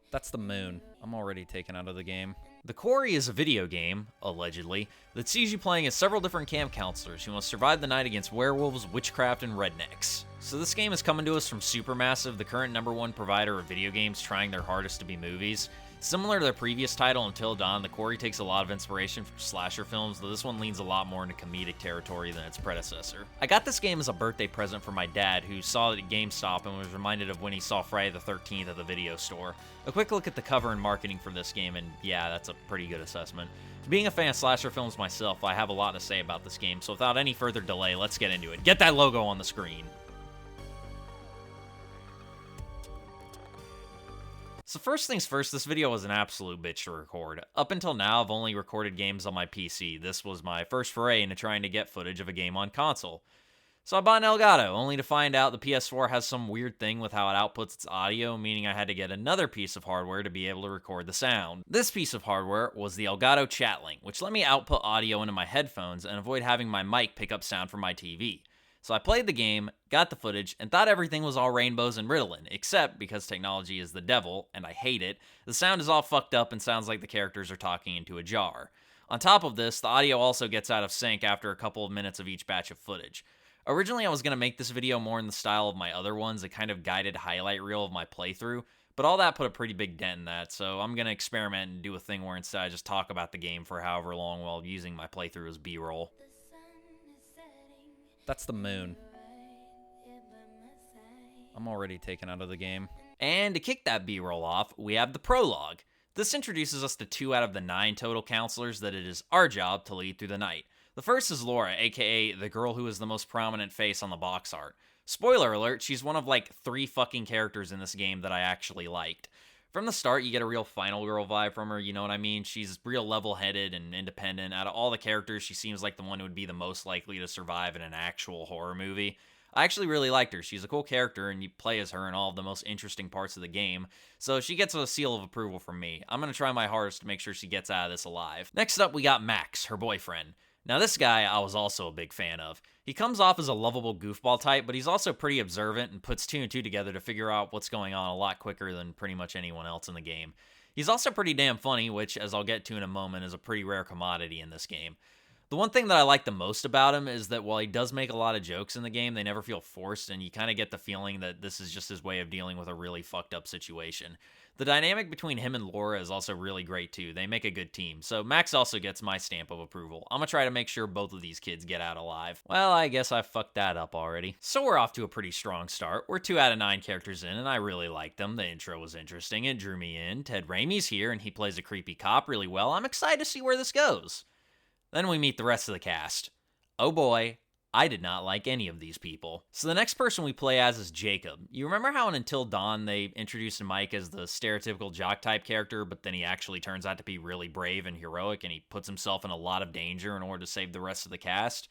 That's the moon. I'm already taken out of the game. The Quarry is a video game, allegedly, that sees you playing as several different camp counselors who must survive the night against werewolves, witchcraft, and rednecks. So this game is coming to us from Supermassive, the current #1 provider of video games trying their hardest to be movies. Similar to their previous title, Until Dawn, The Quarry takes a lot of inspiration from slasher films, though this one leans a lot more into comedic territory than its predecessor. I got this game as a birthday present from my dad, who saw it at GameStop and was reminded of when he saw Friday the 13th at the video store. A quick look at the cover and marketing for this game, and yeah, that's a pretty good assessment. Being a fan of slasher films myself, I have a lot to say about this game, so without any further delay, let's get into it. Get that logo on the screen. So first things first, this video was an absolute bitch to record. Up until now, I've only recorded games on my PC. This was my first foray into trying to get footage of a game on console. So I bought an Elgato, only to find out the PS4 has some weird thing with how it outputs its audio, meaning I had to get another piece of hardware to be able to record the sound. This piece of hardware was the Elgato Chatlink, which let me output audio into my headphones and avoid having my mic pick up sound from my TV. So I played the game, got the footage, and thought everything was all rainbows and Ritalin, except because technology is the devil, and I hate it, the sound is all fucked up and sounds like the characters are talking into a jar. On top of this, the audio also gets out of sync after a couple of minutes of each batch of footage. Originally, I was going to make this video more in the style of my other ones, a kind of guided highlight reel of my playthrough, but all that put a pretty big dent in that, so I'm going to experiment and do a thing where instead I just talk about the game for however long while using my playthrough as B-roll. That's the moon. I'm already taken out of the game. And to kick that B-roll off, we have the prologue. This introduces us to 2 out of the 9 total counselors that it is our job to lead through the night. The first is Laura, aka the girl who is the most prominent face on the box art. Spoiler alert, she's one of like 3 fucking characters in this game that I actually liked. From the start, you get a real Final Girl vibe from her, you know what I mean? She's real level-headed and independent. Out of all the characters, she seems like the one who would be the most likely to survive in an actual horror movie. I actually really liked her. She's a cool character, and you play as her in all of the most interesting parts of the game, so she gets a seal of approval from me. I'm going to try my hardest to make sure she gets out of this alive. Next up, we got Max, her boyfriend. Now this guy I was also a big fan of. He comes off as a lovable goofball type, but he's also pretty observant and puts 2 and 2 together to figure out what's going on a lot quicker than pretty much anyone else in the game. He's also pretty damn funny, which, as I'll get to in a moment, is a pretty rare commodity in this game. The one thing that I like the most about him is that while he does make a lot of jokes in the game, they never feel forced, and you kind of get the feeling that this is just his way of dealing with a really fucked up situation. The dynamic between him and Laura is also really great too. They make a good team, so Max also gets my stamp of approval. I'm gonna try to make sure both of these kids get out alive. Well, I guess I fucked that up already. So we're off to a pretty strong start. We're 2 out of 9 characters in, and I really liked them. The intro was interesting, it drew me in. Ted Raimi's here, and he plays a creepy cop really well. I'm excited to see where this goes. Then we meet the rest of the cast. Oh boy, I did not like any of these people. So the next person we play as is Jacob. You remember how in Until Dawn they introduced Mike as the stereotypical jock type character, but then he actually turns out to be really brave and heroic, and he puts himself in a lot of danger in order to save the rest of the cast?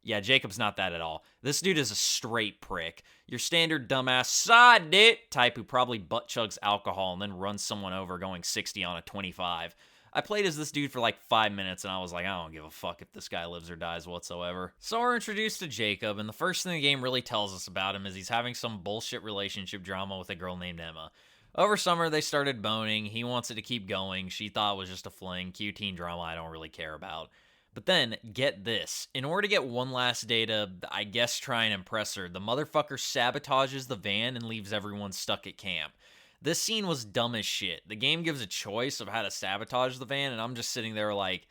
Yeah, Jacob's not that at all. This dude is a straight prick. Your standard dumbass sod it type who probably butt chugs alcohol and then runs someone over going 60 on a 25. I played as this dude for like 5 minutes, and I was like, I don't give a fuck if this guy lives or dies whatsoever. So we're introduced to Jacob, and the first thing the game really tells us about him is he's having some bullshit relationship drama with a girl named Emma. Over summer, they started boning. He wants it to keep going. She thought it was just a fling. Cute teen drama I don't really care about. But then, get this. In order to get one last day to, I guess, try and impress her, the motherfucker sabotages the van and leaves everyone stuck at camp. This scene was dumb as shit. The game gives a choice of how to sabotage the van, and I'm just sitting there like,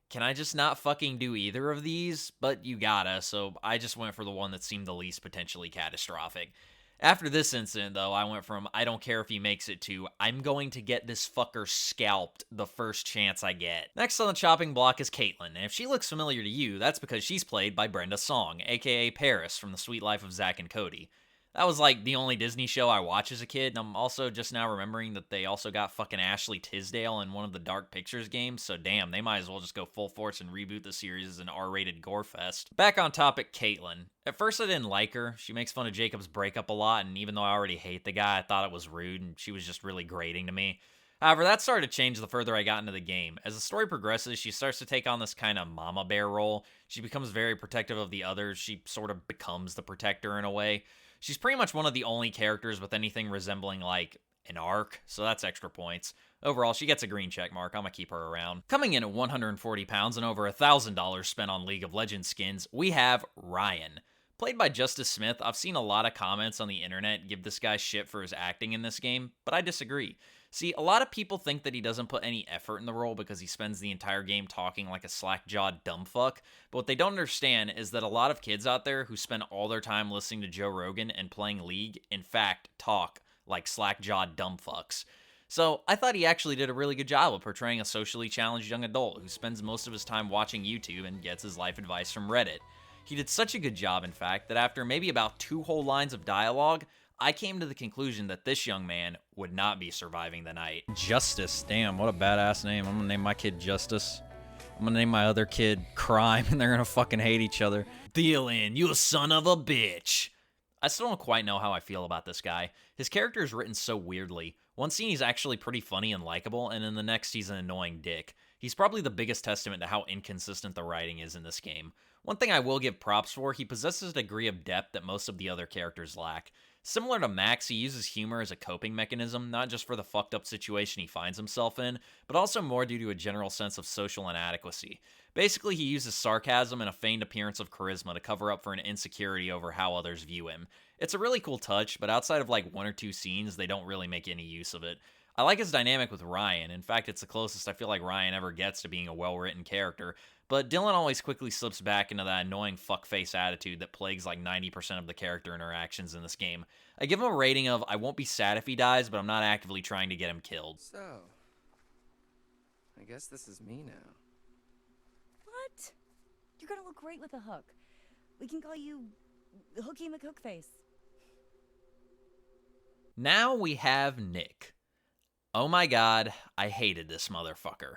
can I just not fucking do either of these? But you gotta, so I just went for the one that seemed the least potentially catastrophic. After this incident, though, I went from, I don't care if he makes it, to, I'm going to get this fucker scalped the first chance I get. Next on the chopping block is Caitlin, and if she looks familiar to you, that's because she's played by Brenda Song, aka Paris from The Sweet Life of Zack and Cody. That was like the only Disney show I watched as a kid, and I'm also just now remembering that they also got fucking Ashley Tisdale in one of the Dark Pictures games, so damn, they might as well just go full force and reboot the series as an R-rated gore fest. Back on topic, Caitlin. At first I didn't like her. She makes fun of Jacob's breakup a lot, and even though I already hate the guy, I thought it was rude, and she was just really grating to me. However, that started to change the further I got into the game. As the story progresses, she starts to take on this kind of mama bear role. She becomes very protective of the others. She sort of becomes the protector in a way. She's pretty much one of the only characters with anything resembling, like, an arc, so that's extra points. Overall, she gets a green check mark. I'm gonna keep her around. Coming in at 140 pounds and over $1,000 spent on League of Legends skins, we have Ryan. Played by Justice Smith, I've seen a lot of comments on the internet give this guy shit for his acting in this game, but I disagree. See, a lot of people think that he doesn't put any effort in the role because he spends the entire game talking like a slack-jawed dumbfuck, but what they don't understand is that a lot of kids out there who spend all their time listening to Joe Rogan and playing League, in fact, talk like slack-jawed dumbfucks. So, I thought he actually did a really good job of portraying a socially challenged young adult who spends most of his time watching YouTube and gets his life advice from Reddit. He did such a good job, in fact, that after maybe about 2 whole lines of dialogue, I came to the conclusion that this young man would not be surviving the night. Justice, damn, what a badass name. I'm gonna name my kid Justice. I'm gonna name my other kid Crime, and they're gonna fucking hate each other. Thielen, you son of a bitch! I still don't quite know how I feel about this guy. His character is written so weirdly. One scene he's actually pretty funny and likable, and in the next he's an annoying dick. He's probably the biggest testament to how inconsistent the writing is in this game. One thing I will give props for, he possesses a degree of depth that most of the other characters lack. Similar to Max, he uses humor as a coping mechanism, not just for the fucked up situation he finds himself in, but also more due to a general sense of social inadequacy. Basically, he uses sarcasm and a feigned appearance of charisma to cover up for an insecurity over how others view him. It's a really cool touch, but outside of like 1 or 2 scenes, they don't really make any use of it. I like his dynamic with Ryan. In fact, it's the closest I feel like Ryan ever gets to being a well-written character, but Dylan always quickly slips back into that annoying fuckface attitude that plagues like 90% of the character interactions in this game. I give him a rating of, I won't be sad if he dies, but I'm not actively trying to get him killed. So, I guess this is me now. What? You're gonna look great with a hook. We can call you Hooky McHookface. Now we have Nick. Oh my god, I hated this motherfucker.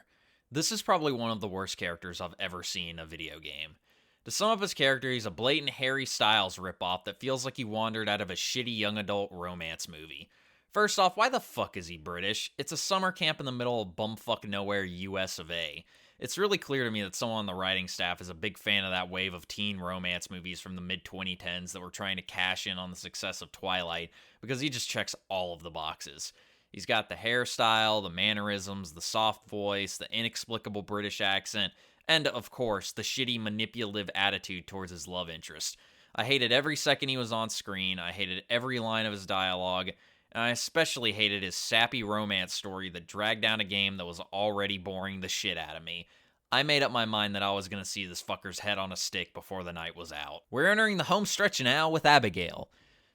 This is probably one of the worst characters I've ever seen in a video game. To sum up his character, he's a blatant Harry Styles ripoff that feels like he wandered out of a shitty young adult romance movie. First off, why the fuck is he British? It's a summer camp in the middle of bumfuck nowhere US of A. It's really clear to me that someone on the writing staff is a big fan of that wave of teen romance movies from the mid-2010s that were trying to cash in on the success of Twilight, because he just checks all of the boxes. He's got the hairstyle, the mannerisms, the soft voice, the inexplicable British accent, and, of course, the shitty manipulative attitude towards his love interest. I hated every second he was on screen, I hated every line of his dialogue, and I especially hated his sappy romance story that dragged down a game that was already boring the shit out of me. I made up my mind that I was going to see this fucker's head on a stick before the night was out. We're entering the home stretch now with Abigail.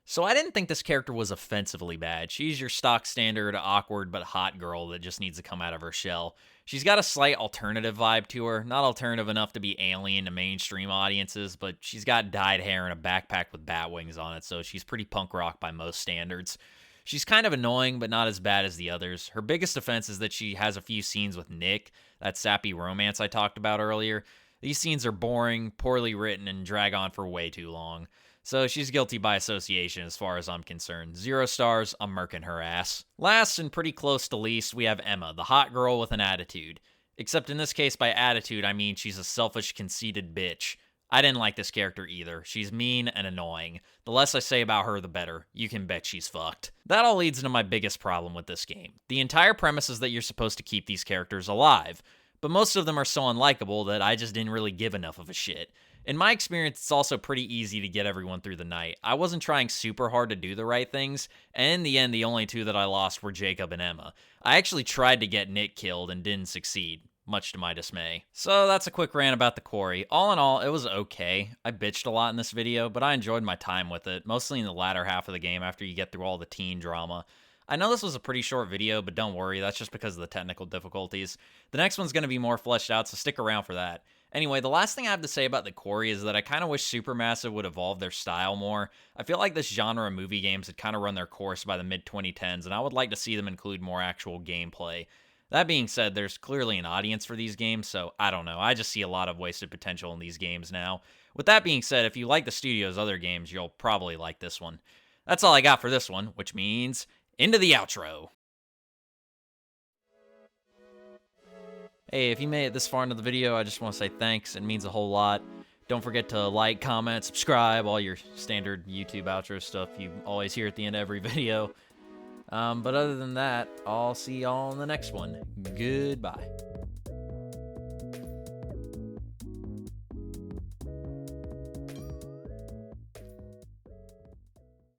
So I didn't think this character was offensively bad. She's your stock standard, awkward but hot girl that just needs to come out of her shell. She's got a slight alternative vibe to her. Not alternative enough to be alien to mainstream audiences, but she's got dyed hair and a backpack with bat wings on it, so she's pretty punk rock by most standards. She's kind of annoying, but not as bad as the others. Her biggest offense is that she has a few scenes with Nick, that sappy romance I talked about earlier. These scenes are boring, poorly written, and drag on for way too long. So she's guilty by association as far as I'm concerned. 0 stars, I'm murking her ass. Last and pretty close to least, we have Emma, the hot girl with an attitude. Except in this case, by attitude, I mean she's a selfish, conceited bitch. I didn't like this character either. She's mean and annoying. The less I say about her, the better. You can bet she's fucked. That all leads into my biggest problem with this game. The entire premise is that you're supposed to keep these characters alive, but most of them are so unlikable that I just didn't really give enough of a shit. In my experience, it's also pretty easy to get everyone through the night. I wasn't trying super hard to do the right things, and in the end, the only 2 that I lost were Jacob and Emma. I actually tried to get Nick killed and didn't succeed, much to my dismay. So that's a quick rant about the Quarry. All in all, it was okay. I bitched a lot in this video, but I enjoyed my time with it, mostly in the latter half of the game after you get through all the teen drama. I know this was a pretty short video, but don't worry, that's just because of the technical difficulties. The next one's going to be more fleshed out, so stick around for that. Anyway, the last thing I have to say about the Quarry is that I kind of wish Supermassive would evolve their style more. I feel like this genre of movie games had kind of run their course by the mid-2010s, and I would like to see them include more actual gameplay. That being said, there's clearly an audience for these games, so I don't know. I just see a lot of wasted potential in these games now. With that being said, if you like the studio's other games, you'll probably like this one. That's all I got for this one, which means into the outro. Hey, if you made it this far into the video, I just want to say thanks. It means a whole lot. Don't forget to like, comment, subscribe, all your standard YouTube outro stuff you always hear at the end of every video. But other than that, I'll see y'all in the next one. Goodbye.